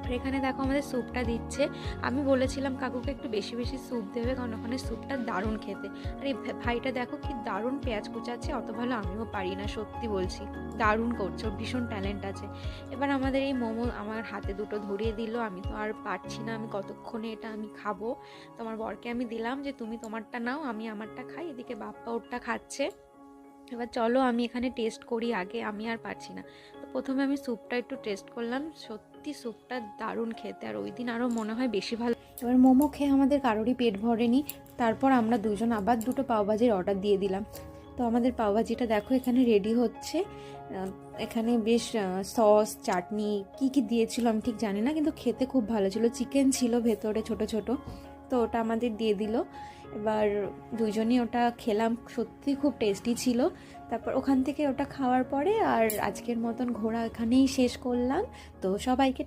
আর এখানে দেখো আমাদের স্যুপটা দিচ্ছে। আমি বলেছিলাম কাকুকে একটু বেশি বেশি স্যুপ দেবে, কারণ ওখানে স্যুপটা দারুণ খেতে। আর এই ভাইটা দেখো কি দারুণ পেঁয়াজ কুচাচ্ছে, অত ভালো আমিও পারি না, সত্যি বলছি। দারুণ করছে, ওর ভীষণ ট্যালেন্ট আছে। এবার আমাদের এই মোমো আমার হাতে দুটো ধরিয়ে দিল, আমি তো আর পারছি না, আমি কতক্ষণে এটা আমি খাবো। তোমার বরকে আমি দিলাম যে তুমি তোমারটা নাও, আমি আমারটা খাই। এদিকে বাপ্পা ওরটা খাচ্ছে। এবার চলো আমি এখানে টেস্ট করি আগে, আমি আর পারছি না। তো প্রথমে আমি স্যুপটা একটু টেস্ট করলাম, সত্যি স্যুপটা দারুণ খেতে, আর ওই দিন আরও মনে হয় বেশি ভালো। এবার মোমো খেয়ে আমাদের কারোরই পেট ভরেনি। তারপর আমরা দুজন আবার দুটো পাওভাজির অর্ডার দিয়ে দিলাম। তো আমাদের পাওভাজিটা দেখো এখানে রেডি হচ্ছে। এখানে বেশ সস চাটনি কি কি দিয়েছিল আমি ঠিক জানি না, কিন্তু খেতে খুব ভালো ছিল। চিকেন ছিল ভেতরে ছোট ছোট, তো ওটা আমাদের দিয়ে দিল। এবার দুজনই ওটা খেলাম, সত্যি খুব টেস্টি ছিল। তারপর ওখান থেকে ওটা খাওয়ার পরে আর আজকের মতন ঘোরা এখানেই শেষ করলাম। তো সবাইকে